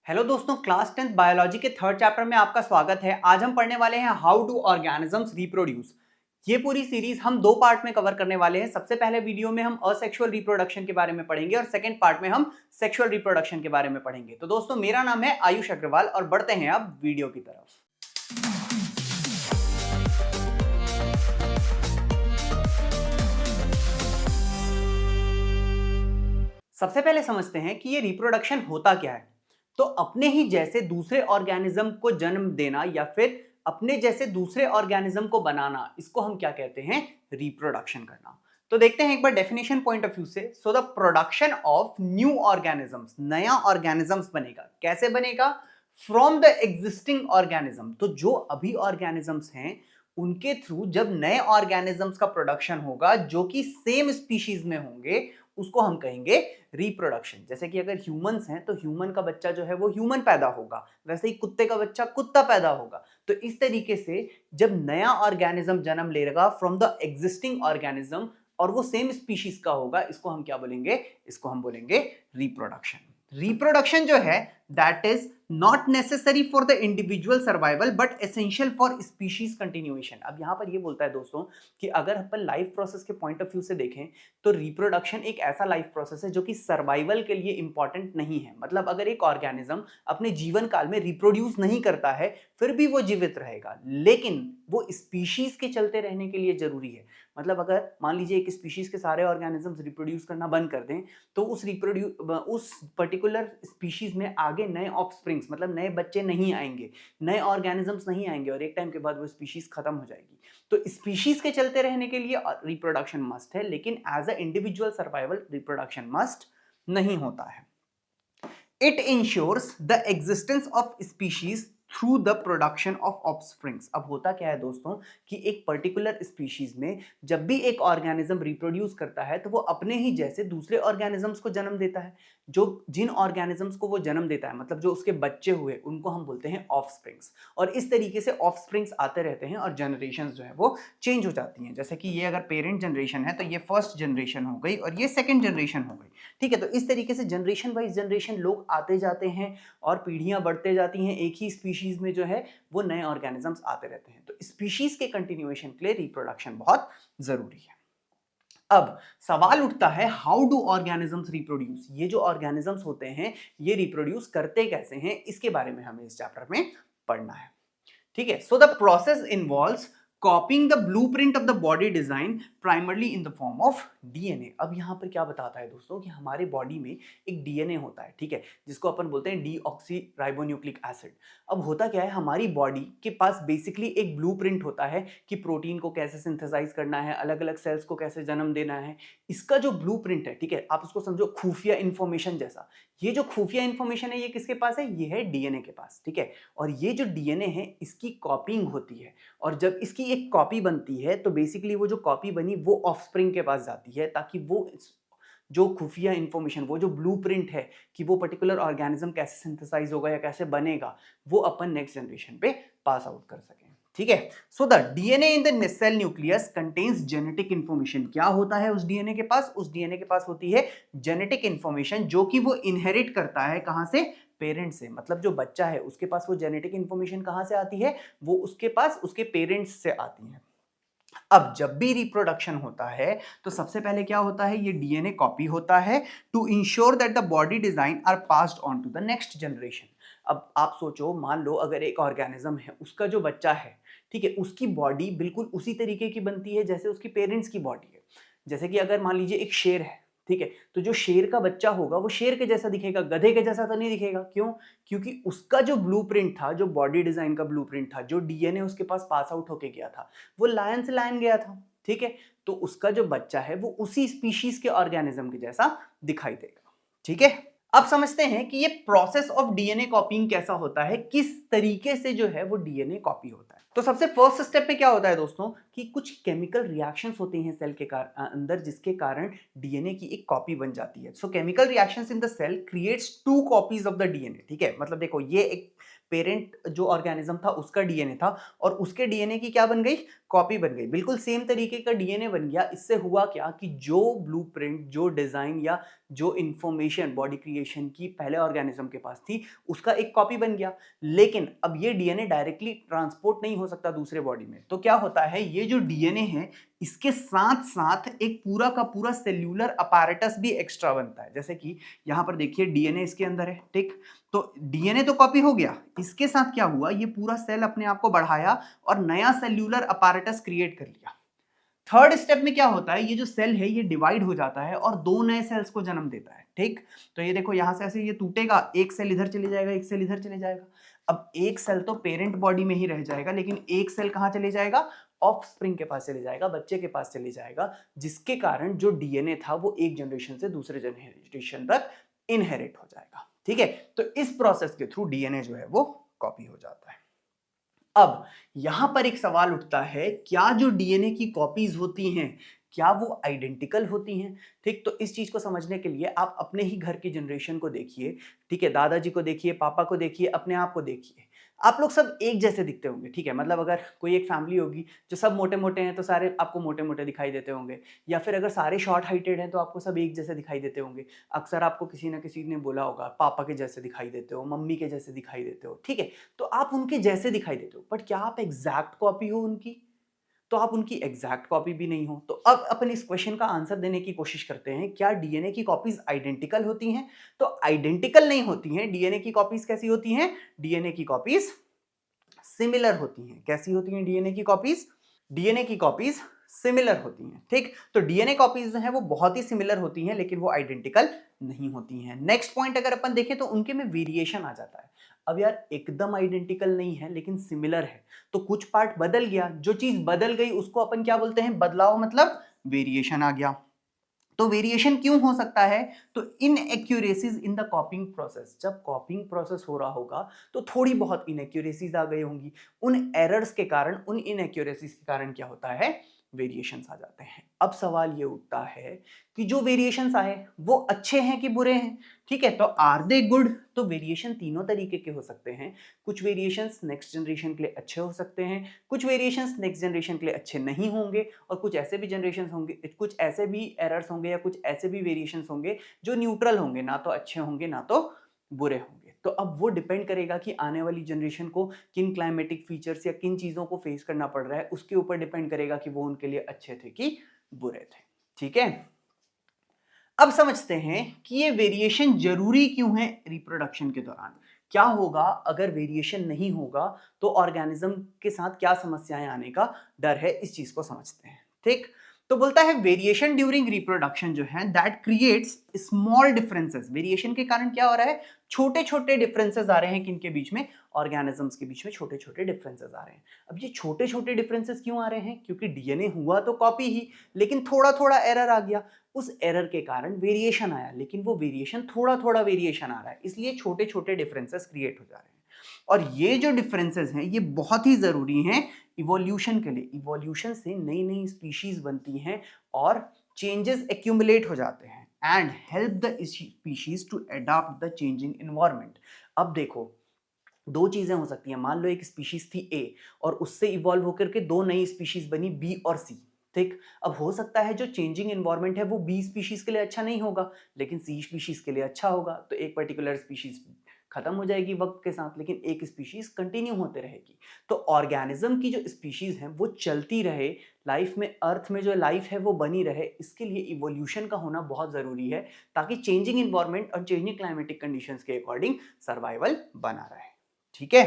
Hello दोस्तों, class 10th biology के third chapter में आपका स्वागत है। आज हम पढ़ने वाले हैं हाउ डू ऑर्गेनिजम्स रिप्रोड्यूस। ये पूरी सीरीज हम दो पार्ट में कवर करने वाले हैं। सबसे पहले वीडियो में हम असेक्सुअल रिप्रोडक्शन के बारे में पढ़ेंगे और सेकंड पार्ट में हम सेक्सुअल रिप्रोडक्शन के बारे में पढ़ेंगे। तो दोस्तों, मेरा नाम है आयुष अग्रवाल और बढ़ते हैं अब वीडियो की तरफ। सबसे पहले समझते हैं कि ये रिप्रोडक्शन होता क्या है। तो अपने ही जैसे दूसरे ऑर्गेनिज्म को जन्म देना या फिर अपने जैसे दूसरे ऑर्गेनिज्म को बनाना, इसको हम क्या कहते हैं? रिप्रोडक्शन करना। तो देखते हैं एक बार डेफिनेशन पॉइंट ऑफ व्यू से। So the production of new organisms, नया ऑर्गेनिजम्स बनेगा। कैसे बनेगा? From the existing organism. तो जो अभी ऑर्गेनिजम्स हैं उनके थ्रू जब नए ऑर्गेनिजम्स का प्रोडक्शन होगा जो कि सेम स्पीशीज में होंगे, उसको हम कहेंगे रिप्रोडक्शन। जैसे कि अगर ह्यूमंस हैं तो ह्यूमन का बच्चा जो है वो ह्यूमन पैदा होगा, वैसे ही कुत्ते का बच्चा कुत्ता पैदा होगा। तो इस तरीके से जब नया ऑर्गेनिज्म जन्म लेगा फ्रॉम द एग्जिस्टिंग ऑर्गेनिज्म और वो सेम स्पीशीज का होगा, इसको हम क्या बोलेंगे? इसको हम बोलेंगे रिप्रोडक्शन। रिप्रोडक्शन जो है that is not necessary for the individual survival but essential for species continuation. अब यहां पर ये बोलता है दोस्तों कि अगर अपन लाइफ प्रोसेस के पॉइंट ऑफ व्यू से देखें तो रिप्रोडक्शन एक ऐसा लाइफ प्रोसेस है जो कि सर्वाइवल के लिए इंपॉर्टेंट नहीं है। मतलब अगर एक ऑर्गेनिज्म अपने जीवन काल में रिप्रोड्यूस नहीं करता है फिर भी वो जीवित रहेगा, लेकिन वो स्पीशीज के चलते रहने के लिए जरूरी है। मतलब अगर मान लीजिए एक स्पीशीज के सारे ऑर्गेनिजम्स रिप्रोड्यूस करना बंद कर दें तो उस पर्टिकुलर स्पीशीज में आगे नए ऑफस्प्रिंग्स, मतलब नए बच्चे नहीं आएंगे, नए ऑर्गेनिजम्स नहीं आएंगे और एक टाइम के बाद वो स्पीशीज खत्म हो जाएगी। तो स्पीशीज के चलते रहने के लिए रिप्रोडक्शन मस्ट है, लेकिन as a individual survival reproduction must नहीं होता है। It ensures the existence of species through the production of offsprings. अब होता क्या है दोस्तों कि एक पर्टिकुलर स्पीशीज में जब भी एक ऑर्गेनिज्म रिप्रोड्यूस करता है तो वो अपने ही जैसे दूसरे ऑर्गेनिजम्स को जन्म देता है। जो जिन ऑर्गेनिजम्स को वो जन्म देता है, मतलब जो उसके बच्चे हुए, उनको हम बोलते हैं ऑफस्प्रिंग्स। और इस तरीके से ऑफस्प्रिंग्स आते रहते हैं और जनरेशंस जो है वो चेंज हो जाती हैं। जैसे कि ये अगर पेरेंट जनरेशन है तो ये फर्स्ट जनरेशन हो गई और ये सेकेंड जनरेशन हो गई। ठीक है, तो इस तरीके से जनरेशन वाइज जनरेशन लोग आते जाते हैं और पीढ़ियां बढ़ते जाती हैं। एक ही स्पीशीज में जो है वो नए ऑर्गेनिजम्स आते रहते हैं। तो स्पीशीज के कंटिन्यूएशन के लिए रिप्रोडक्शन बहुत जरूरी है। अब सवाल उठता है हाउ डू ऑर्गेनिजम्स रिप्रोड्यूस। ये जो ऑर्गेनिजम्स होते हैं ये रिप्रोड्यूस करते कैसे हैं, इसके बारे में हमें इस चैप्टर में पढ़ना है। ठीक है, so the process involves copying the blueprint of the body design primarily in the form of DNA. अब यहां पर क्या बताता है दोस्तों कि हमारे बॉडी में एक डीएनए होता है, ठीक है, जिसको अपन बोलते हैं डीऑक्सी राइबोन्यूक्लिक एसिड। अब होता क्या है, हमारी बॉडी के पास बेसिकली एक ब्लूप्रिंट होता है कि प्रोटीन को कैसे सिंथेसाइज करना है, अलग अलग सेल्स को कैसे जन्म देना है। इसका जो ब्लूप्रिंट है, ठीक है, आप उसको समझो खुफिया इंफॉर्मेशन जैसा। ये जो खुफिया इंफॉर्मेशन है ये किसके पास है? ये है डीएनए के पास। ठीक है, और ये जो डीएनए है इसकी कॉपिंग होती है और जब इसकी एक कॉपी बनती है तो बेसिकली वो जो कॉपी बनी वो ऑफस्प्रिंग के पास जाती है, ताकि वो जो खुफिया इंफॉर्मेशन, वो जो ब्लूप्रिंट है कि वो पर्टिकुलर ऑर्गेनिज्म कैसे सिंथेसाइज होगा या कैसे बनेगा, वो अपन नेक्स्ट जनरेशन पे पास आउट कर सकें। ठीक है, so the DNA in the cell nucleus contains genetic information. क्या होता है उस डीएनए के पास? उस डीएनए के पास होती है जेनेटिक इंफॉर्मेशन, जो कि वो इनहेरिट करता है कहां से? पेरेंट से। मतलब जो बच्चा है उसके पास वो जेनेटिक इंफॉर्मेशन कहां से आती है? वो उसके पास उसके पेरेंट्स से आती है। अब जब भी रिप्रोडक्शन होता है तो सबसे पहले क्या होता है? ये डीएनए कॉपी होता है to ensure that the body design are passed on to the next generation. अब आप सोचो, मान लो अगर एक ऑर्गेनिज्म है, उसका जो बच्चा है, ठीक है, उसकी बॉडी बिल्कुल उसी तरीके की बनती है जैसे उसकी पेरेंट्स की बॉडी है। जैसे कि अगर मान लीजिए एक शेर है, ठीक है, तो जो शेर का बच्चा होगा वो शेर के जैसा दिखेगा, गधे के जैसा तो नहीं दिखेगा। क्यों? क्योंकि उसका जो ब्लूप्रिंट था, जो बॉडी डिजाइन का ब्लूप्रिंट था, जो डीएनए उसके पास पास आउट होके गया था, वो लायन से लायन गया था। ठीक है, तो उसका जो बच्चा है वो उसी स्पीशीज के ऑर्गेनिज्म के जैसा दिखाई देगा। ठीक है, अब समझते हैं कि ये प्रोसेस ऑफ डीएनए कॉपिंग कैसा होता है, किस तरीके से जो है वो डीएनए कॉपी होता है। तो सबसे फर्स्ट स्टेप पे क्या होता है दोस्तों कि कुछ केमिकल रिएक्शंस होती हैं सेल के अंदर, जिसके कारण डीएनए की एक कॉपी बन जाती है। So chemical reactions in the cell creates two copies of the DNA. ठीक है, मतलब देखो, ये एक पेरेंट जो ऑर्गेनिज्म था उसका डीएनए था और उसके डीएनए की क्या बन गई? कॉपी बन गई। बिल्कुल सेम तरीके का डीएनए बन गया। इससे हुआ क्या कि जो ब्लूप्रिंट, जो डिजाइन या जो इंफॉर्मेशन बॉडी क्रिएशन की पहले ऑर्गेनिज्म के पास थी उसका एक कॉपी बन गया। लेकिन अब ये डीएनए डायरेक्टली ट्रांसपोर्ट नहीं हो सकता दूसरे बॉडी में, तो क्या होता है, ये जो डीएनए है इसके साथ साथ एक पूरा का पूरा सेल्यूलर अपैरेटस भी एक्स्ट्रा बनता है। जैसे कि यहां पर देखिए डीएनए इसके अंदर है, ठीक, तो डीएनए तो कॉपी हो गया, इसके साथ क्या हुआ, ये पूरा सेल अपने आप को बढ़ाया और नया सेल्यूलर अपैरेटस क्रिएट कर लिया। थर्ड स्टेप में क्या होता है, ये जो सेल है ये डिवाइड हो जाता है और दो नए सेल्स को जन्म देता है, ठीक। तो ये देखो यहां से ऐसे ये टूटेगा, एक सेल इधर चले जाएगा, एक सेल इधर चले जाएगा। अब एक सेल तो पेरेंट बॉडी में ही रह जाएगा, लेकिन एक सेल कहां चले जाएगा, ऑफस्प्रिंग के पास चले जाएगा, बच्चे के पास चले जाएगा, जिसके कारण जो डीएनए था वो एक जनरेशन से दूसरे जनरेशन तक इनहेरिट हो जाएगा, ठीक है। तो इस प्रोसेस के थ्रू डीएनए जो है वो कॉपी हो जाता है। अब यहां पर एक सवाल उठता है, क्या जो डीएनए की कॉपीज होती हैं क्या वो आइडेंटिकल होती हैं, ठीक। तो इस चीज को समझने के लिए आप अपने ही घर की जनरेशन को देखिए, ठीक है, दादाजी को देखिए, पापा को देखिए, अपने आप को देखिए, आप लोग सब एक जैसे दिखते होंगे, ठीक है। मतलब अगर कोई एक फैमिली होगी जो सब मोटे मोटे हैं तो सारे आपको मोटे मोटे दिखाई देते होंगे, या फिर अगर सारे शॉर्ट हाइटेड हैं तो आपको सब एक जैसे दिखाई देते होंगे। अक्सर आपको किसी ना किसी ने बोला होगा पापा के जैसे दिखाई देते हो, मम्मी के जैसे दिखाई देते हो, ठीक है। तो आप उनके जैसे दिखाई देते हो, बट क्या आप एग्जैक्ट कॉपी हो उनकी, तो आप उनकी एग्जैक्ट कॉपी भी नहीं हो। तो अब अपन इस क्वेश्चन का आंसर देने की कोशिश करते हैं, क्या डीएनए की कॉपीज आइडेंटिकल होती हैं, तो आइडेंटिकल नहीं होती हैं। डीएनए की कॉपीज कैसी होती हैं, डीएनए की कॉपीज सिमिलर होती हैं। कैसी होती हैं डीएनए की कॉपीज, डीएनए की कॉपीज सिमिलर होती हैं, ठीक। तो डीएनए कॉपीज जो है वो बहुत ही सिमिलर होती हैं, लेकिन वो आइडेंटिकल नहीं होती हैं। नेक्स्ट पॉइंट अगर अपन देखें तो उनके में वेरिएशन आ जाता है। अब यार एकदम आइडेंटिकल नहीं है लेकिन सिमिलर है, तो कुछ पार्ट बदल गया, जो चीज बदल गई उसको अपन क्या बोलते हैं, बदलाव, मतलब वेरिएशन आ गया। तो वेरिएशन क्यों हो सकता है, तो इनएक्यूरेसीज इन द कॉपिंग प्रोसेस, जब कॉपिंग प्रोसेस हो रहा होगा तो थोड़ी बहुत इनएक्यूरेसीज आ गई होंगी, उन एरर्स के कारण, उन इनएक्यूरेसीज के कारण क्या होता है, वेरिएशंस आ जाते हैं। अब सवाल ये उठता है कि जो वेरिएशंस आए वो अच्छे हैं कि बुरे हैं, ठीक है। तो आर दे गुड, तो वेरिएशन तीनों तरीके के हो सकते हैं। कुछ वेरिएशंस नेक्स्ट जनरेशन के लिए अच्छे हो सकते हैं, कुछ वेरिएशंस नेक्स्ट जनरेशन के लिए अच्छे नहीं होंगे, और कुछ ऐसे भी जनरेशन होंगे, कुछ ऐसे भी एरर्स होंगे या कुछ ऐसे भी वेरिएशंस होंगे जो न्यूट्रल होंगे, ना तो अच्छे होंगे ना तो बुरे होंगे। तो अब वो डिपेंड करेगा कि आने वाली जनरेशन को किन क्लाइमेटिक फीचर्स या किन चीजों को फेस करना पड़ रहा है, उसके ऊपर डिपेंड करेगा कि वो उनके लिए अच्छे थे कि बुरे थे, ठीक है। अब समझते हैं कि ये वेरिएशन जरूरी क्यों है रिप्रोडक्शन के दौरान। क्या होगा अगर वेरिएशन नहीं होगा, तो ऑर्गेनिज्म के साथ क्या समस्याएं आने का डर है, इस चीज को समझते हैं, ठीक। तो बोलता है वेरिएशन ड्यूरिंग रिप्रोडक्शन जो है that creates small differences, variation के कारण क्या हो रहा है, छोटे छोटे डिफरेंसेस आ रहे हैं किनके बीच में, ऑर्गेनिजम्स के बीच में छोटे छोटे डिफरेंसेस आ रहे हैं। अब ये छोटे छोटे डिफरेंसेस क्यों आ रहे हैं, क्योंकि डीएनए हुआ तो कॉपी ही, लेकिन थोड़ा थोड़ा एरर आ गया, उस एरर के कारण वेरिएशन आया, लेकिन वो वेरिएशन थोड़ा थोड़ा वेरिएशन आ रहा है, इसलिए छोटे छोटे डिफरेंसेस क्रिएट हो जा रहे हैं। और ये जो डिफरेंसेस हैं ये बहुत ही जरूरी हैं इवोल्यूशन के लिए। इवोल्यूशन से नई नई स्पीशीज बनती हैं और चेंजेस एक्यूमुलेट हो जाते हैं and help the species to adopt the changing environment. अब देखो दो चीजें हो सकती हैं, मान लो एक स्पीशीज थी ए और उससे इवॉल्व होकर के दो नई स्पीशीज बनी बी और सी, ठीक। अब हो सकता है जो चेंजिंग एनवायरनमेंट है वो बी स्पीशीज के लिए अच्छा नहीं होगा, लेकिन सी स्पीशीज के लिए अच्छा होगा, तो एक पर्टिकुलर स्पीशीज खत्म हो जाएगी वक्त के साथ, लेकिन एक स्पीशीज कंटिन्यू होते रहेगी। तो ऑर्गेनिज्म की जो स्पीशीज है वो चलती रहे, लाइफ में, अर्थ में जो लाइफ है वो बनी रहे, इसके लिए इवोल्यूशन का होना बहुत जरूरी है, ताकि चेंजिंग एनवायरनमेंट और चेंजिंग क्लाइमेटिक कंडीशंस के अकॉर्डिंग सर्वाइवल बना रहे, ठीक है।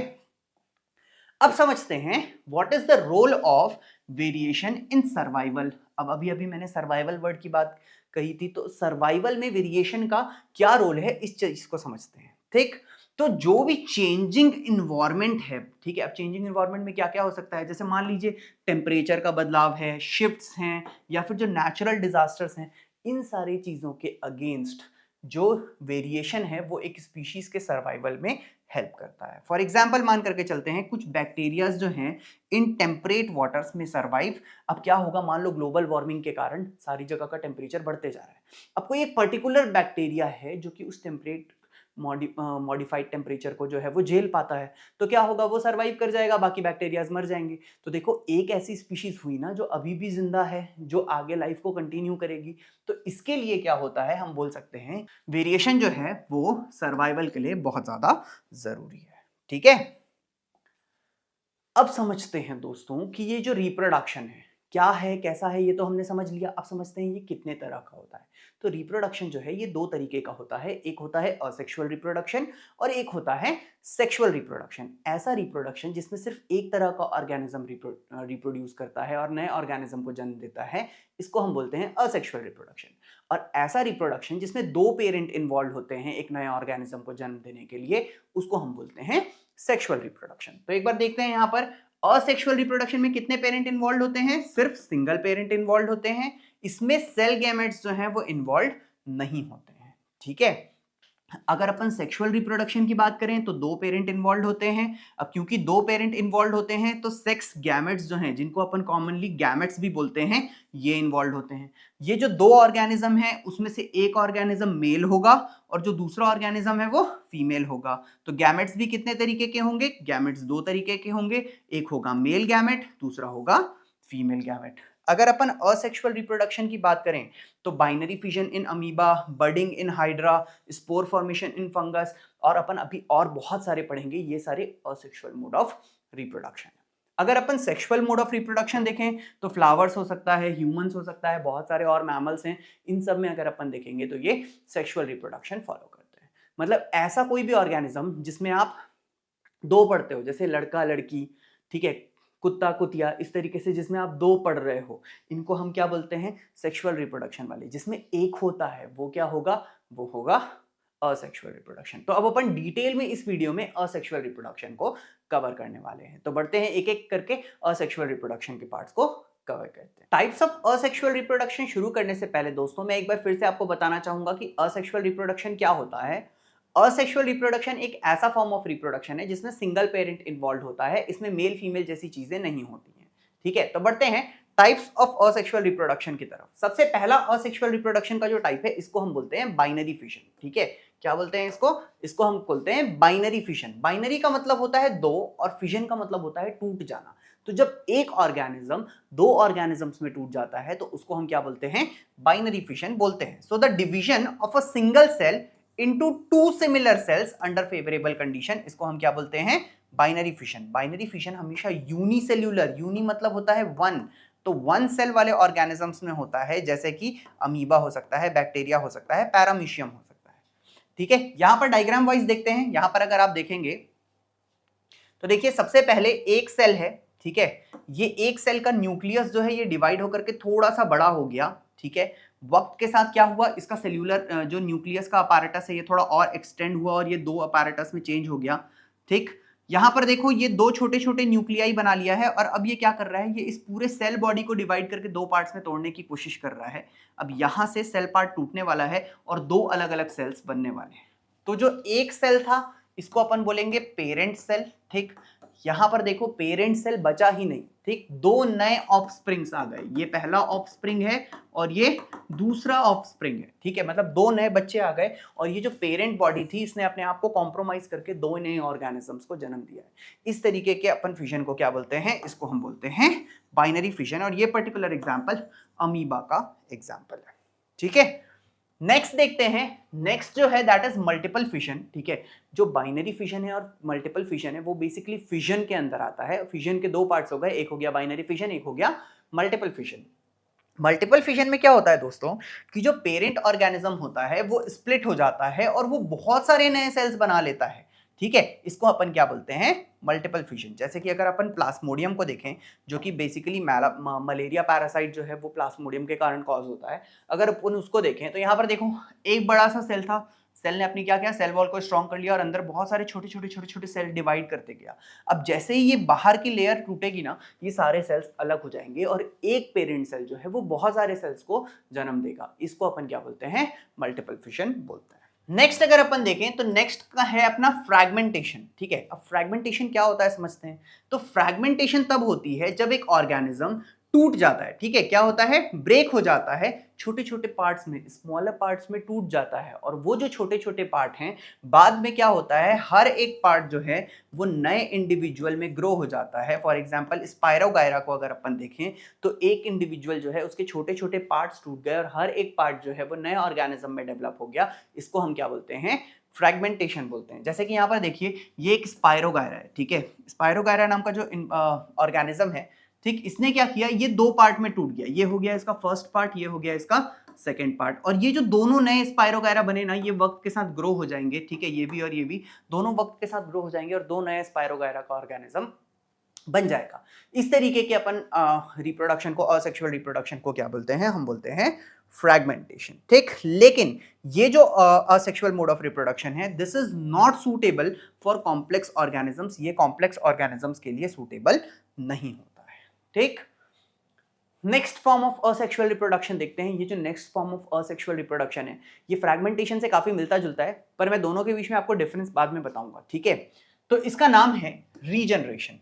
अब समझते हैं what is the role of variation in survival. अब अभी अभी मैंने सर्वाइवल वर्ड की बात कही थी, तो सर्वाइवल में वेरिएशन का क्या रोल है इस चीज को समझते हैं, ठीक। तो जो भी चेंजिंग इन्वायरमेंट है, ठीक है, अब चेंजिंग इन्वायरमेंट में क्या क्या हो सकता है, जैसे मान लीजिए टेम्परेचर का बदलाव है, शिफ्ट्स हैं, या फिर जो नेचुरल डिजास्टर्स हैं, इन सारी चीजों के अगेंस्ट जो वेरिएशन है वो एक स्पीशीज के सर्वाइवल में हेल्प करता है। फॉर एग्जाम्पल मान करके चलते हैं, कुछ बैक्टीरियाज जो हैं इन टेम्परेट वाटर्स में सर्वाइव। अब क्या होगा, मान लो ग्लोबल वार्मिंग के कारण सारी जगह का टेम्परेचर बढ़ते जा रहा है, अब कोई एक पर्टिकुलर बैक्टीरिया है जो कि उस टेम्परेट मॉडिफाइड टेम्परेचर को जो है वो झेल पाता है, तो क्या होगा, वो सर्वाइव कर जाएगा, बाकी बैक्टीरियाज मर जाएंगे। तो देखो एक ऐसी स्पीशीज हुई ना जो अभी भी जिंदा है, जो आगे लाइफ को कंटिन्यू करेगी। तो इसके लिए क्या होता है, हम बोल सकते हैं वेरिएशन जो है वो सर्वाइवल के लिए बहुत ज्यादा जरूरी है। ठीक है, अब समझते हैं दोस्तों कि ये जो रिप्रोडक्शन है क्या है, कैसा है, ये तो हमने समझ लिया। अब समझते हैं ये कितने तरह का होता है। तो रिप्रोडक्शन जो है ये दो तरीके का होता है, एक होता है असेक्सुअल रिप्रोडक्शन और एक होता है सेक्सुअल रिप्रोडक्शन। ऐसा रिप्रोडक्शन जिसमें सिर्फ एक तरह का ऑर्गेनिज्म रिप्रोड्यूस करता है और नए ऑर्गेनिज्म को जन्म देता है, इसको हम बोलते हैं असेक्सुअल रिप्रोडक्शन। और ऐसा रिप्रोडक्शन जिसमें दो पेरेंट इन्वॉल्व होते हैं एक नए ऑर्गेनिज्म को जन्म देने के लिए, उसको हम बोलते हैं सेक्सुअल रिप्रोडक्शन। तो एक बार देखते हैं यहां पर असेक्सुअल रिप्रोडक्शन में कितने पेरेंट इन्वॉल्व होते हैं, सिर्फ सिंगल पेरेंट इन्वॉल्व होते हैं। इसमें सेल गैमेट्स जो हैं वो इन्वॉल्व नहीं होते हैं। ठीक है, अगर अपन सेक्सुअल रिप्रोडक्शन की बात करें तो दो पेरेंट इन्वॉल्व होते हैं। अब क्योंकि दो पेरेंट इन्वॉल्व होते हैं तो सेक्स गैमेट्स जो हैं, जिनको अपन कॉमनली गैमेट्स भी बोलते हैं, ये इन्वॉल्व होते हैं। ये जो दो ऑर्गेनिज्म है उसमें से एक ऑर्गेनिज्म मेल होगा और जो दूसरा ऑर्गेनिज्म है वो फीमेल होगा। तो गैमेट्स भी कितने तरीके के होंगे, गैमेट्स दो तरीके के होंगे, एक होगा मेल गैमेट, दूसरा होगा फीमेल गैमेट। अगर अपन असेक्सुअल रिप्रोडक्शन की बात करें तो binary fission in amoeba, budding in hydra, spore formation in fungus, और अपन अभी और बहुत सारे पढ़ेंगे, ये सारे असेक्सुअल मोड ऑफ रिप्रोडक्शन है। अगर अपन सेक्सुअल मोड ऑफ रिप्रोडक्शन देखें तो फ्लावर्स हो सकता है, ह्यूमंस हो सकता है, बहुत सारे और मैमल्स हैं, इन सब में अगर अपन देखेंगे तो ये सेक्सुअल रिप्रोडक्शन फॉलो करते हैं। मतलब ऐसा कोई भी ऑर्गेनिज्म जिसमें आप दो पढ़ते हो, जैसे लड़का लड़की, ठीक है, कुत्ता कुतिया, इस तरीके से जिसमें आप दो पढ़ रहे हो, इनको हम क्या बोलते हैं, सेक्सुअल रिप्रोडक्शन वाले। जिसमें एक होता है वो क्या होगा, वो होगा असेक्सुअल रिप्रोडक्शन। तो अब अपन डिटेल में इस वीडियो में असेक्सुअल रिप्रोडक्शन को कवर करने वाले हैं। तो बढ़ते हैं एक एक करके असेक्सुअल रिप्रोडक्शन के पार्ट्स को कवर करते हैं। टाइप्स ऑफ असेक्सुअल रिप्रोडक्शन शुरू करने से पहले दोस्तों मैं एक बार फिर से आपको बताना चाहूंगा कि असेक्सुअल रिप्रोडक्शन क्या होता है। असेक्सुअल रिप्रोडक्शन एक ऐसा फॉर्म ऑफ रिप्रोडक्शन है जिसमें सिंगल पेरेंट इन्वॉल्व होता है, इसमें मेल फीमेल जैसी चीजें नहीं होती हैं। ठीक है, तो बढ़ते हैं टाइप्स ऑफ असेक्सुअल रिप्रोडक्शन की तरफ। सबसे पहला असेक्सुअल रिप्रोडक्शन का जो टाइप है इसको हम बोलते हैं बाइनरी फिशन। ठीक है, क्या बोलते हैं इसको हम बोलते हैं बाइनरी फिशन। बाइनरी का मतलब होता है दो और फिशन का मतलब होता है टूट जाना। तो जब एक ऑर्गेनिज्म दो ऑर्गेनिजम्स में टूट जाता है तो उसको हम क्या बोलते हैं, बाइनरी फिशन बोलते हैं। So the division of a single cell into two similar cells under favourable condition, इसको हम क्या बोलते हैं, बाइनरी फिशन। बाइनरी फिशन हमेशा यूनिसेल्यूलर, यूनी मतलब होता है वन, तो वन सेल वाले ऑर्गेनिजम्स में होता है, जैसे कि अमीबा हो सकता है, बैक्टीरिया हो सकता है, पैरामीशियम हो सकता है। ठीक है, यहां पर डायग्राम वाइज देखते हैं। यहां पर अगर आप देखेंगे तो देखिए सबसे पहले एक सेल है। ठीक है, ये एक सेल का न्यूक्लियस जो है ये डिवाइड होकर के थोड़ा सा बड़ा हो गया। ठीक है, वक्त के साथ क्या हुआ, इसका सेल्यूलर जो न्यूक्लियस का अपैरेटस है ये थोड़ा और एक्सटेंड हुआ और ये दो अपैरेटस में चेंज हो गया। ठीक, यहां पर देखो ये दो छोटे छोटे न्यूक्लियाई बना लिया है और अब ये क्या कर रहा है, ये इस पूरे सेल बॉडी को डिवाइड करके दो पार्ट्स में तोड़ने की कोशिश कर रहा है। अब यहां से सेल पार्ट टूटने वाला है और दो अलग अलग सेल्स बनने वाले हैं। तो जो एक सेल था इसको अपन बोलेंगे पेरेंट सेल। ठीक, यहां पर देखो पेरेंट सेल बचा ही नहीं। ठीक, दो नए ऑफस्प्रिंग्स आ गए, ये पहला ऑफस्प्रिंग है और ये दूसरा ऑफस्प्रिंग है। ठीक है, मतलब दो नए बच्चे आ गए और ये जो पेरेंट बॉडी थी इसने अपने आप को कॉम्प्रोमाइज करके दो नए ऑर्गेनिजम्स को जन्म दिया है। इस तरीके के अपन फिजन को क्या बोलते हैं, इसको हम बोलते हैं बाइनरी फिजन, और ये पर्टिकुलर एग्जाम्पल अमीबा का एग्जाम्पल है। ठीक है, नेक्स्ट देखते हैं। नेक्स्ट जो है दैट इज मल्टीपल फिशन। ठीक है, जो बाइनरी फिशन है और मल्टीपल फिशन है वो बेसिकली फिशन के अंदर आता है। फिशन के दो पार्ट्स हो गए, एक हो गया बाइनरी फिशन, एक हो गया मल्टीपल फिशन। मल्टीपल फिशन में क्या होता है दोस्तों कि जो पेरेंट ऑर्गेनिज्म होता है वो स्प्लिट हो जाता है और वो बहुत सारे नए सेल्स बना लेता है। ठीक है, इसको अपन क्या बोलते हैं, मल्टीपल फिशन। जैसे कि अगर अपन प्लास्मोडियम को देखें जो कि बेसिकली मलेरिया पैरासाइट जो है वो प्लास्मोडियम के कारण कॉज होता है, अगर अपन उसको देखें तो यहाँ पर देखो एक बड़ा सा सेल था, सेल ने अपनी क्या किया, सेल वॉल को स्ट्रॉन्ग कर लिया और अंदर बहुत सारे छोटे छोटे छोटे छोटे सेल डिवाइड करते गया। अब जैसे ही ये बाहर की लेयर टूटेगी ना, ये सारे सेल्स अलग हो जाएंगे और एक पेरेंट सेल जो है वो बहुत सारे सेल्स को जन्म देगा। इसको अपन क्या बोलते हैं, मल्टीपल फिशन बोलते हैं। नेक्स्ट अगर अपन देखें तो नेक्स्ट का है अपना फ्रैगमेंटेशन। ठीक है, अब फ्रैगमेंटेशन क्या होता है समझते हैं। तो फ्रैगमेंटेशन तब होती है जब एक ऑर्गेनिज्म टूट जाता है, ठीक है, क्या होता है, ब्रेक हो जाता है, छोटे छोटे पार्ट्स में, स्मॉलर पार्ट्स में टूट जाता है। और वो जो छोटे छोटे पार्ट हैं, बाद में क्या होता है, हर एक पार्ट जो है वो नए इंडिविजुअल में ग्रो हो जाता है। फॉर एग्जांपल स्पायरोगायरा को अगर अपन देखें तो एक इंडिविजुअल जो है उसके छोटे छोटे पार्ट्स टूट गए और हर एक पार्ट जो है वो नए ऑर्गेनिज्म में डेवलप हो गया। इसको हम क्या बोलते हैं, फ्रेगमेंटेशन बोलते हैं। जैसे कि यहाँ पर देखिए, ये एक स्पायरोगायरा है, ठीक है, स्पायरोगायरा नाम का जो ऑर्गेनिज्म है, ठीक, इसने क्या किया, ये दो पार्ट में टूट गया, ये हो गया इसका फर्स्ट पार्ट, ये हो गया इसका सेकंड पार्ट। और ये जो दोनों नए स्पायरोगायरा बने ना, ये वक्त के साथ ग्रो हो जाएंगे, ठीक है, ये भी और ये भी दोनों वक्त के साथ ग्रो हो जाएंगे और दो नए स्पायरोगायरा का ऑर्गेनिज्म बन जाएगा। इस तरीके के अपन रिप्रोडक्शन को, असेक्सुअल रिप्रोडक्शन को क्या बोलते हैं, हम बोलते हैं फ्रैगमेंटेशन, ठीक। लेकिन ये जो असेक्सुअल मोड ऑफ रिप्रोडक्शन है, this is not suitable for complex organisms, ये कॉम्प्लेक्स ऑर्गेनिजम्स के लिए सूटेबल नहीं होता है, ठीक। Next form of asexual reproduction देखते हैं। ये जो next form of asexual reproduction है, ये फ्रैगमेंटेशन से काफी मिलता जुलता है, पर मैं दोनों के बीच में आपको डिफरेंस बाद में बताऊंगा, ठीक है। तो इसका नाम है रीजनरेशन।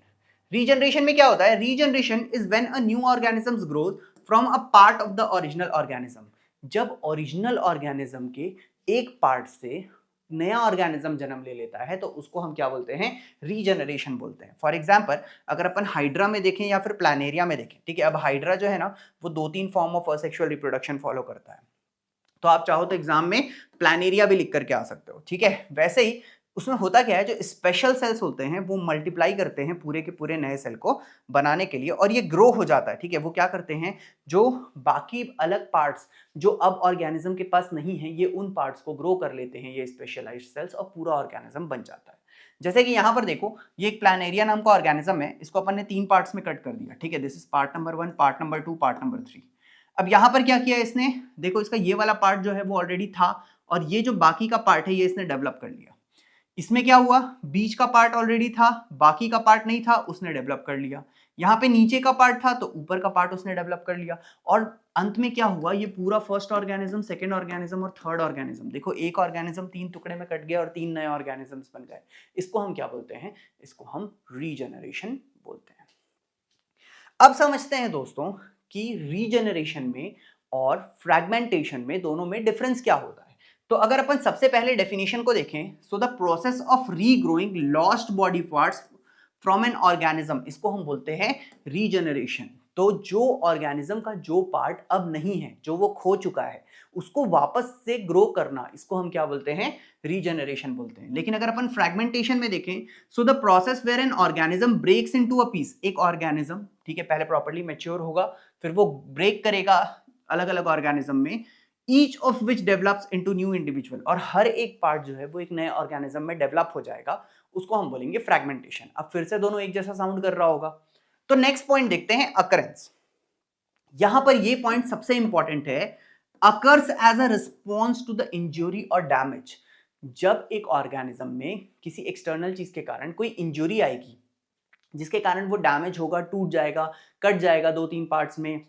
रीजनरेशन में क्या होता है, regeneration is when a new organisms grows from a part of the original organism. जब ओरिजिनल ऑर्गेनिज्म के एक पार्ट से नया ऑर्गेनिज्म जन्म ले लेता है तो उसको हम क्या बोलते हैं, रीजनरेशन बोलते हैं। फॉर एग्जांपल अगर अपन हाइड्रा में देखें या फिर प्लानेरिया में देखें, ठीक है, अब हाइड्रा जो है ना वो दो तीन form of asexual reproduction follow करता है, तो आप चाहो तो एग्जाम में प्लानेरिया भी लिख करके आ सकते हो, ठीक है। वैसे ही उसमें होता क्या है, जो स्पेशल सेल्स होते हैं वो मल्टीप्लाई करते हैं पूरे के पूरे नए सेल को बनाने के लिए, और ये ग्रो हो जाता है, ठीक है। वो क्या करते हैं, जो बाकी अलग पार्ट्स जो अब ऑर्गेनिज्म के पास नहीं है, ये उन पार्ट्स को ग्रो कर लेते हैं, ये स्पेशलाइज्ड सेल्स, और पूरा ऑर्गेनिज्म बन जाता है। जैसे कि यहाँ पर देखो, ये एक प्लानेरिया नाम का ऑर्गेनिज्म है, इसको अपन ने तीन पार्ट्स में कट कर दिया, ठीक है, this is part number 1, part number 2, part number 3। अब यहाँ पर क्या किया इसने, देखो इसका ये वाला पार्ट जो है वो ऑलरेडी था, और ये जो बाकी का पार्ट है ये इसने डेवलप कर लिया। इसमें क्या हुआ, बीच का पार्ट ऑलरेडी था, बाकी का पार्ट नहीं था, उसने डेवलप कर लिया। यहाँ पे नीचे का पार्ट था तो ऊपर का पार्ट उसने डेवलप कर लिया। और अंत में क्या हुआ, ये पूरा फर्स्ट ऑर्गेनिज्म, सेकंड ऑर्गेनिज्म और थर्ड ऑर्गेनिज्म, देखो एक ऑर्गेनिज्म तीन टुकड़े में कट गया और तीन नए ऑर्गेनिजम्स बन गए। इसको हम क्या बोलते हैं, इसको हम रीजनरेशन बोलते हैं। अब समझते हैं दोस्तों कि रीजनरेशन में और फ्रैगमेंटेशन में दोनों में डिफरेंस क्या होता है। तो अगर अपन सबसे पहले डेफिनेशन को देखें, so the process of regrowing lost body parts from an organism, इसको हम बोलते हैं रीजनरेशन। तो जो ऑर्गेनिज्म का जो पार्ट अब नहीं है, जो वो खो चुका है, उसको वापस से ग्रो करना, इसको हम क्या बोलते हैं, रीजनरेशन बोलते हैं। लेकिन अगर अपन फ्रैगमेंटेशन में देखें, so the process where an organism breaks into a piece, एक ऑर्गेनिज्म, ठीक है, पहले प्रॉपर्ली मैच्योर होगा, फिर वो ब्रेक करेगा अलग अलग ऑर्गेनिज्म में, each of which develops into new individual, और हर एक पार्ट जो है वो एक नए ऑर्गेनिज्म में डेवलप हो जाएगा, उसको हम बोलेंगे फ्रैगमेंटेशन। अब फिर से दोनों एक जैसा साउंड कर रहा होगा। तो नेक्स्ट पॉइंट देखते हैं, अकरेंस। यहां पर ये पॉइंट सबसे इंपॉर्टेंट है, occurs as a response to the injury और डैमेज। जब एक ऑर्गेनिज्म में किसी एक्सटर्नल चीज के कारण कोई इंजुरी आएगी, जिसके कारण वो डैमेज होगा, टूट जाएगा, कट जाएगा दो तीन पार्ट्स में,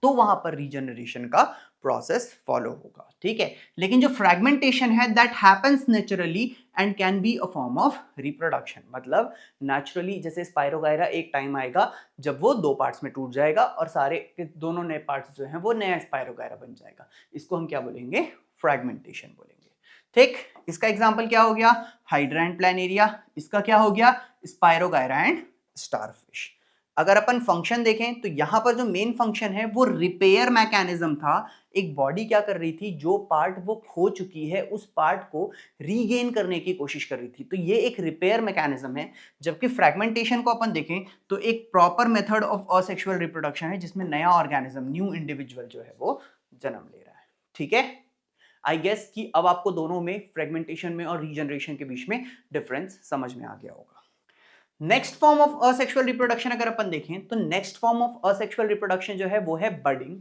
तो वहां पर रीजनरेशन का प्रोसेस फॉलो होगा, ठीक है। लेकिन जो फ्रैगमेंटेशन है, that happens naturally and can be a form of reproduction. मतलब नेचुरली, जैसे स्पायरोगायरा एक टाइम आएगा जब वो दो पार्ट्स में टूट जाएगा और सारे दोनों नए पार्ट्स जो हैं वो नया स्पायरोगायरा बन जाएगा, इसको हम क्या बोलेंगे, फ्रैगमेंटेशन बोलेंगे, ठीक। इसका एग्जांपल क्या हो गया, हाइड्रा एंड प्लानेरिया, इसका क्या हो गया, स्पायरोगायरा एंड स्टारफिश। अगर अपन फंक्शन देखें तो यहां पर जो मेन फंक्शन है वो रिपेयर मैकेनिज्म था। एक बॉडी क्या कर रही थी, जो पार्ट वो खो चुकी है उस पार्ट को रीगेन करने की कोशिश कर रही थी, तो ये एक रिपेयर मैकेनिज्म है। जबकि फ्रैगमेंटेशन को अपन देखें तो एक proper method of asexual reproduction है, जिसमें नया ऑर्गेनिज्म, न्यू इंडिविजुअल जो है वो जन्म ले रहा है, ठीक है। आई गेस कि अब आपको दोनों में, फ्रेगमेंटेशन में और रीजनरेशन के बीच में डिफरेंस समझ में आ गया होगा। Next form of asexual reproduction अगर अपन देखें तो next form of asexual reproduction जो है वो है बडिंग।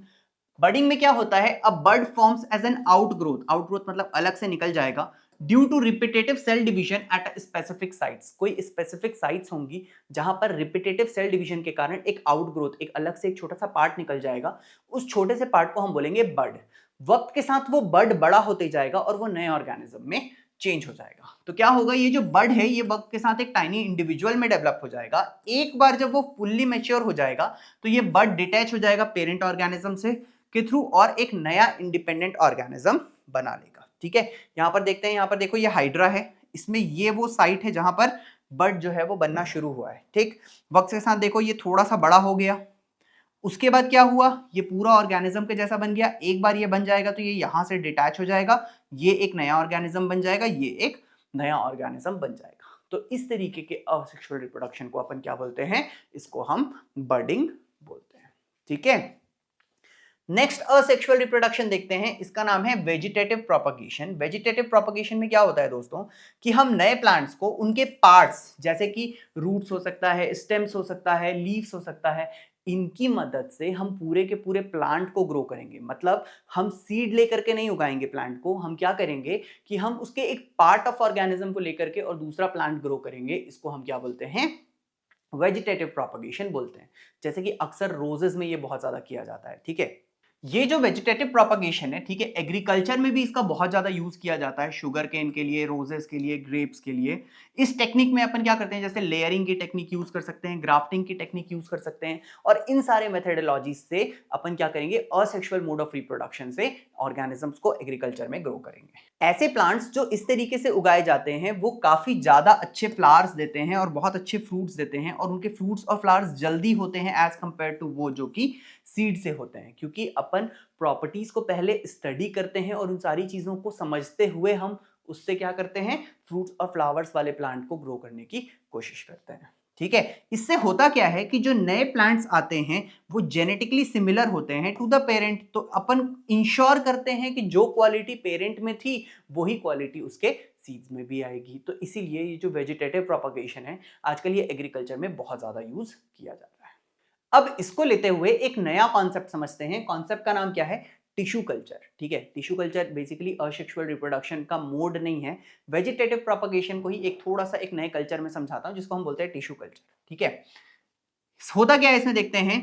बडिंग में क्या होता है, a bud forms as an outgrowth, outgrowth मतलब अलग से निकल जाएगा, due to repetitive cell division at specific sites. कोई स्पेसिफिक साइट्स होंगी जहां पर रिपीटेटिव सेल डिवीजन के कारण एक आउटग्रोथ, एक अलग से एक छोटा सा पार्ट निकल जाएगा, उस छोटे से पार्ट को हम बोलेंगे बड। वक्त के साथ वो बड बड़ा होते जाएगा और वो नए ऑर्गेनिज्म में चेंज हो जाएगा। तो क्या होगा, ये जो बड है ये बग के साथ एक टाइनी इंडिविजुअल में डेवलप हो जाएगा। एक बार जब वो फुल्ली मैच्योर हो जाएगा तो ये बड डिटैच हो जाएगा पेरेंट ऑर्गेनिज्म से के थ्रू और एक नया इंडिपेंडेंट ऑर्गेनिज्म बना लेगा। ठीक है, यहां पर देखते हैं, यहां पर देखो ये हाइड्रा है, इसमें ये वो साइट है जहां पर बड जो है वो बनना शुरू हुआ है। ठीक, वक्त के साथ देखो ये थोड़ा सा बड़ा हो गया, उसके बाद क्या हुआ, ये पूरा ऑर्गेनिज्म के जैसा बन गया। एक बार ये बन जाएगा तो ये यहां से डिटैच हो जाएगा, ये एक नया ऑर्गेनिज्म बन जाएगा, ये एक नया ऑर्गेनिज्म बन जाएगा। तो इस तरीके के असेक्सुअल रिप्रोडक्शन को अपन क्या बोलते हैं, इसको हम बर्डिंग बोलते हैं। ठीक है, नेक्स्ट असेक्सुअल रिप्रोडक्शन देखते हैं, इसका नाम है वेजिटेटिव प्रोपगेशन। वेजिटेटिव प्रोपगेशन में क्या होता है दोस्तों, कि हम नए प्लांट्स को उनके पार्ट्स जैसे कि रूट्स हो सकता है, स्टेम्स हो सकता है, लीव्स हो सकता है, इनकी मदद से हम पूरे के पूरे प्लांट को ग्रो करेंगे। मतलब हम सीड लेकर के नहीं उगाएंगे प्लांट को, हम क्या करेंगे कि हम उसके एक पार्ट ऑफ ऑर्गेनिज्म को लेकर के और दूसरा प्लांट ग्रो करेंगे। इसको हम क्या बोलते हैं, वेजिटेटिव प्रोपगेशन बोलते हैं। जैसे कि अक्सर रोजेस में ये बहुत ज्यादा किया जाता है। ठीक है, ये जो वेजिटेटिव प्रोपगेशन है, ठीक है, एग्रीकल्चर में भी इसका बहुत ज्यादा यूज किया जाता है, शुगर केन के लिए, रोजेस के लिए, ग्रेप्स के लिए। इस टेक्निक में अपन क्या करते हैं, जैसे लेयरिंग की टेक्निक यूज कर सकते हैं, ग्राफ्टिंग की टेक्निक यूज कर सकते हैं, और इन सारे मेथडोलॉजीज से अपन क्या करेंगे, असेक्सुअल मोड ऑफ रिप्रोडक्शन से ऑर्गेनिजम्स को एग्रीकल्चर में ग्रो करेंगे। ऐसे प्लांट्स जो इस तरीके से उगाए जाते हैं वो काफी ज्यादा अच्छे फ्लावर्स देते हैं और बहुत अच्छे फ्रूट्स देते हैं, और उनके फ्रूट्स और फ्लावर्स जल्दी होते हैं एज कंपेयर टू वो जो कि सीड से होते हैं, क्योंकि अपन प्रॉपर्टीज को पहले स्टडी करते हैं और उन सारी चीजों को समझते हुए हम उससे क्या करते हैं, फ्रूट्स और फ्लावर्स वाले प्लांट को ग्रो करने की कोशिश करते हैं। ठीक है, इससे होता क्या है कि जो नए प्लांट्स आते हैं वो जेनेटिकली सिमिलर होते हैं टू द पेरेंट, तो अपन इंश्योर करते हैं कि जो क्वालिटी पेरेंट में थी वही क्वालिटी उसके सीड्स में भी आएगी। तो इसीलिए ये जो वेजिटेटिव प्रोपगेशन है आजकल ये एग्रीकल्चर में बहुत ज्यादा यूज किया जाता है। अब इसको लेते हुए एक नया कॉन्सेप्ट समझते हैं। कॉन्सेप्ट का नाम क्या है, टिश्यू कल्चर। ठीक है, tissue culture basically asexual reproduction का मोड नहीं है, वेजिटेटिव प्रोपगेशन को ही एक थोड़ा सा एक नए कल्चर में समझाता हूं जिसको हम बोलते हैं टिश्यू कल्चर। ठीक है, होता क्या है इसमें देखते हैं,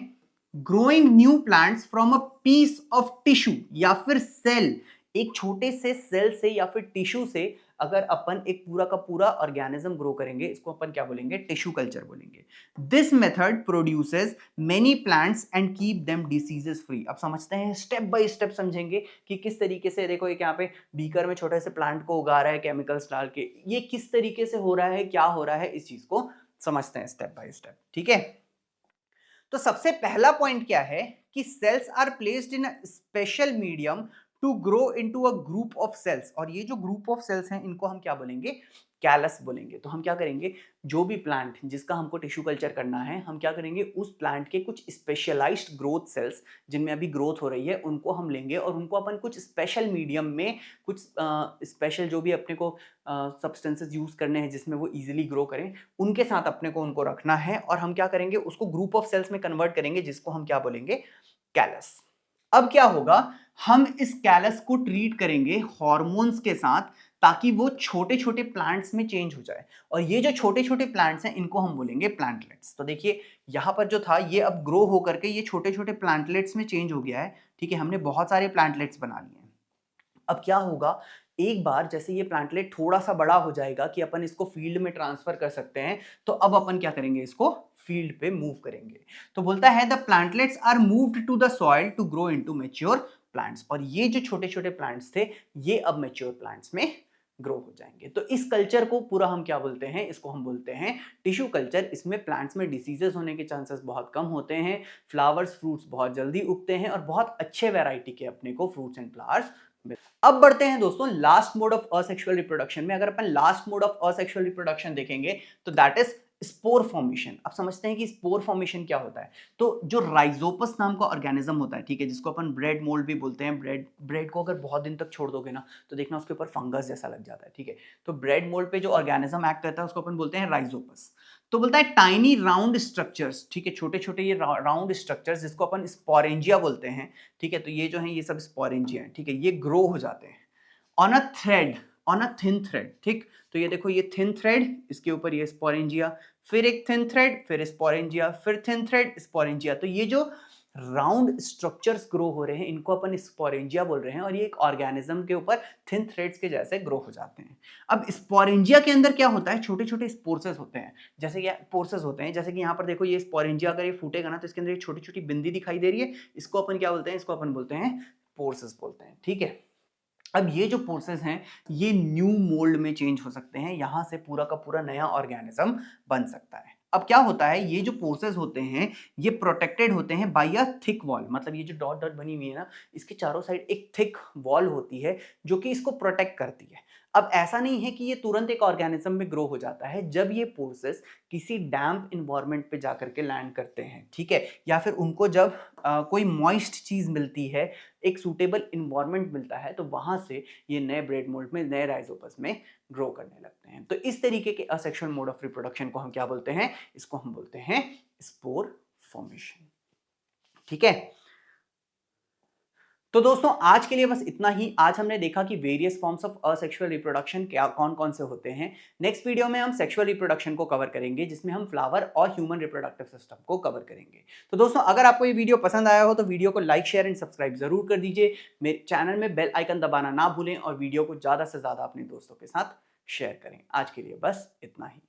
growing new plants from a piece of tissue या फिर सेल, एक छोटे से सेल से या फिर टिश्यू से अगर अपन एक पूरा का पूरा ऑर्गेनिज्म ग्रो करेंगे, इसको अपन क्या बोलेंगे, टिश्यू कल्चर बोलेंगे। This method produces many plants and keep them diseases free. अब समझते हैं, स्टेप बाय स्टेप समझेंगे कि किस तरीके से, देखो एक यहाँ पे बीकर में छोटे से प्लांट को उगा रहा है केमिकल्स डाल के, ये किस तरीके से हो रहा है, क्या हो रहा है, इस चीज को समझते हैं स्टेप बाय स्टेप। ठीक है, तो सबसे पहला पॉइंट क्या है कि cells are placed in a special medium to grow into a group of cells, और ये जो ग्रुप ऑफ सेल्स हैं इनको हम क्या बोलेंगे, कैलस बोलेंगे। तो हम क्या करेंगे, जो भी प्लांट जिसका हमको टिश्यू कल्चर करना है, हम क्या करेंगे, उस प्लांट के कुछ स्पेशलाइज्ड ग्रोथ सेल्स जिनमें अभी ग्रोथ हो रही है उनको हम लेंगे और उनको अपन कुछ स्पेशल मीडियम में, कुछ स्पेशल जो भी अपने को सब्सटेंसेस यूज करने हैं जिसमें वो इजीली ग्रो करें, उनके साथ अपने को उनको रखना है, और हम क्या करेंगे, उसको ग्रुप ऑफ सेल्स में कन्वर्ट करेंगे जिसको हम क्या बोलेंगे, कैलस। अब क्या होगा, हम इस कैलस को ट्रीट करेंगे हॉर्मोन्स के साथ ताकि वो छोटे छोटे प्लांट्स में चेंज हो जाए, और ये जो छोटे छोटे प्लांट्स हैं इनको हम बोलेंगे प्लांटलेट्स। तो देखिए यहां पर जो था ये अब ग्रो होकर के ये छोटे छोटे प्लांटलेट्स में चेंज हो गया है। ठीक है, हमने बहुत सारे प्लांटलेट्स बना लिए हैं। अब क्या होगा, एक बार जैसे ये प्लांटलेट थोड़ा सा बड़ा हो जाएगा कि अपन इसको फील्ड में ट्रांसफर कर सकते हैं, तो अब अपन क्या करेंगे, इसको फील्ड पे मूव करेंगे। तो बोलता है the plantlets are moved to the soil to grow into mature plants, और ये जो छोटे छोटे प्लांट्स थे ये अब मैच्योर प्लांट्स में ग्रो हो जाएंगे। तो इस कल्चर को पूरा हम क्या बोलते हैं, इसको हम बोलते हैं टिश्यू कल्चर। इसमें प्लांट्स में डिसीजेस होने के चांसेस बहुत कम होते हैं, फ्लावर्स फ्रूट्स बहुत जल्दी उगते हैं, और बहुत अच्छे वैरायटी के अपने को फ्रूट्स एंड फ्लावर्स। अब बढ़ते हैं दोस्तों last mode of asexual reproduction में। अगर अपन last mode of asexual reproduction देखेंगे तो दैट इज स्पोर फॉर्मेशन। अब समझते हैं कि स्पोर फॉर्मेशन क्या होता है। तो जो राइजोपस नाम का ऑर्गेनिज्म होता है, ठीक है, जिसको अपन ब्रेड मोल्ड भी बोलते हैं, ब्रेड को अगर बहुत दिन तक छोड़ दोगे ना तो देखना उसके ऊपर फंगस जैसा लग जाता है। ठीक है, तो ब्रेड मोल्ड पे जो ऑर्गेनिज्म एक्ट करता है उसको अपन बोलते हैं राइजोपस। तो बोलता है टाइनी राउंड स्ट्रक्चर्स, ठीक है, छोटे छोटे ये राउंड स्ट्रक्चर्स जिसको अपन स्पोरेंजिया बोलते हैं। ठीक है, तो ये जो है ये सब स्पोरेंजिया है। ठीक है, ये ग्रो हो जाते हैं on a thread, on a thin thread. ठीक, तो ये देखो ये थिन थ्रेड, इसके ऊपर ये स्पोरेंजिया, फिर एक थिन थ्रेड, फिर स्पोरेंजिया, फिर थिन थ्रेड, स्पोरेंजिया। तो ये जो राउंड स्ट्रक्चर्स ग्रो हो रहे हैं, इनको अपन स्पोरेंजिया बोल रहे हैं, और ये एक ऑर्गेनिज्म के ऊपर थिन थ्रेड्स के जैसे ग्रो हो जाते हैं। अब स्पोरेंजिया के अंदर क्या होता है, छोटे छोटे स्पोर्सेस होते हैं, जैसे कि पोर्सेस होते हैं, जैसे कि यहाँ पर देखो ये स्पोरेंजिया अगर ये फूटेगा ना तो इसके अंदर एक छोटी छोटी बिंदी दिखाई दे रही है, इसको अपन क्या बोलते हैं, इसको अपन बोलते हैं पोर्सेस बोलते हैं, ठीक है। अब ये जो पोर्सेस हैं ये न्यू मोल्ड में चेंज हो सकते हैं, यहां से पूरा का पूरा नया ऑर्गेनिज्म बन सकता है। अब क्या होता है, ये जो पोर्सेस होते हैं ये प्रोटेक्टेड होते हैं बाय अ थिक वॉल, मतलब ये जो डॉट डॉट बनी हुई है ना, इसके चारों साइड एक थिक वॉल होती है जो कि इसको प्रोटेक्ट करती है। अब ऐसा नहीं है कि ये तुरंत एक ऑर्गेनिज्म में ग्रो हो जाता है, जब ये पोर्सेस किसी डैम्प इन्वायरमेंट पे जाकर के लैंड करते हैं, ठीक है, या फिर उनको जब कोई मॉइस्ट चीज मिलती है, एक सूटेबल इन्वायरमेंट मिलता है, तो वहां से ये नए ब्रेड मोल्ड में, नए राइजोपस में ग्रो करने लगते हैं। तो इस तरीके के असेक्सुअल मोड ऑफ रिप्रोडक्शन को हम क्या बोलते हैं, इसको हम बोलते हैं स्पोर फॉर्मेशन, ठीक है। तो दोस्तों आज के लिए बस इतना ही। आज हमने देखा कि various forms of asexual reproduction क्या कौन कौन से होते हैं। नेक्स्ट वीडियो में हम सेक्सुअल रिप्रोडक्शन को कवर करेंगे, जिसमें हम फ्लावर और ह्यूमन रिप्रोडक्टिव सिस्टम को कवर करेंगे। तो दोस्तों अगर आपको ये वीडियो पसंद आया हो तो वीडियो को लाइक शेयर एंड सब्सक्राइब जरूर कर दीजिए। मेरे चैनल में बेल आइकन दबाना ना भूलें और वीडियो को ज्यादा से ज्यादा अपने दोस्तों के साथ शेयर करें। आज के लिए बस इतना ही।